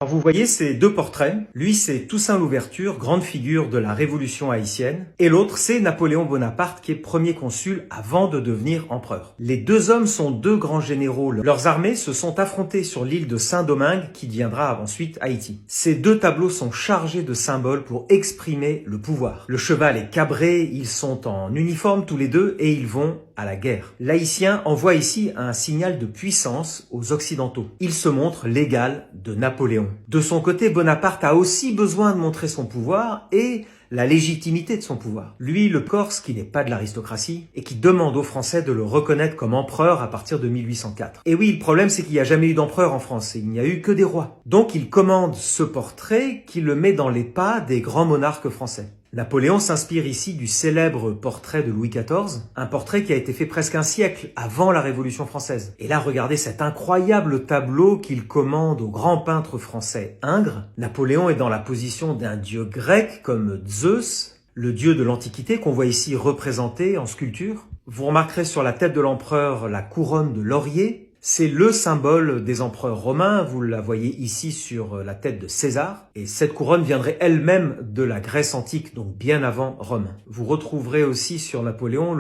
Alors vous voyez ces deux portraits. Lui, c'est Toussaint Louverture, grande figure de la Révolution haïtienne. Et l'autre, c'est Napoléon Bonaparte, qui est premier consul avant de devenir empereur. Les deux hommes sont deux grands généraux. Leurs armées se sont affrontées sur l'île de Saint-Domingue, qui deviendra ensuite Haïti. Ces deux tableaux sont chargés de symboles pour exprimer le pouvoir. Le cheval est cabré, ils sont en uniforme tous les deux et ils vont à la guerre. L'Haïtien envoie ici un signal de puissance aux Occidentaux. Il se montre l'égal de Napoléon. De son côté, Bonaparte a aussi besoin de montrer son pouvoir et la légitimité de son pouvoir. Lui, le Corse, qui n'est pas de l'aristocratie, et qui demande aux Français de le reconnaître comme empereur à partir de 1804. Et oui, le problème, c'est qu'il n'y a jamais eu d'empereur en France, et il n'y a eu que des rois. Donc il commande ce portrait qui le met dans les pas des grands monarques français. Napoléon s'inspire ici du célèbre portrait de Louis XIV, un portrait qui a été fait presque un siècle avant la Révolution française. Et là, regardez cet incroyable tableau qu'il commande au grand peintre français Ingres. Napoléon est dans la position d'un dieu grec comme Zeus, le dieu de l'Antiquité qu'on voit ici représenté en sculpture. Vous remarquerez sur la tête de l'empereur la couronne de laurier. C'est le symbole des empereurs romains, vous la voyez ici sur la tête de César, et cette couronne viendrait elle-même de la Grèce antique, donc bien avant Rome. Vous retrouverez aussi sur Napoléon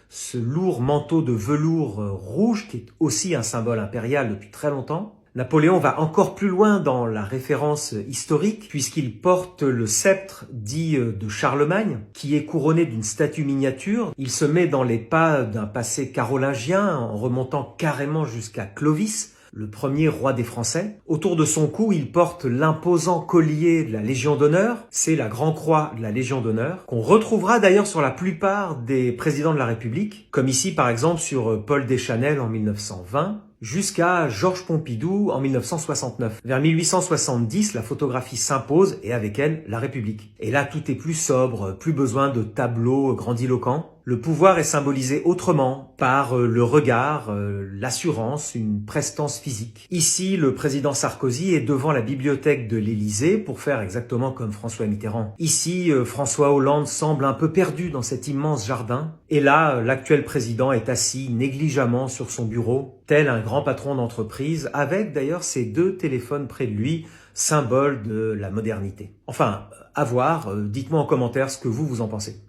ce lourd manteau de velours rouge, qui est aussi un symbole impérial depuis très longtemps. Napoléon va encore plus loin dans la référence historique puisqu'il porte le sceptre dit de Charlemagne qui est couronné d'une statue miniature. Il se met dans les pas d'un passé carolingien en remontant carrément jusqu'à Clovis, le premier roi des Français. Autour de son cou, il porte l'imposant collier de la Légion d'honneur. C'est la Grand Croix de la Légion d'honneur, qu'on retrouvera d'ailleurs sur la plupart des présidents de la République, comme ici par exemple sur Paul Deschanel en 1920, jusqu'à Georges Pompidou en 1969. Vers 1870, la photographie s'impose et avec elle, la République. Et là, tout est plus sobre, plus besoin de tableaux grandiloquents. Le pouvoir est symbolisé autrement, par le regard, l'assurance, une prestance physique. Ici, le président Sarkozy est devant la bibliothèque de l'Élysée pour faire exactement comme François Mitterrand. Ici, François Hollande semble un peu perdu dans cet immense jardin. Et là, l'actuel président est assis négligemment sur son bureau, tel un grand patron d'entreprise, avec d'ailleurs ses deux téléphones près de lui, symbole de la modernité. Enfin, à voir, dites-moi en commentaire ce que vous en pensez.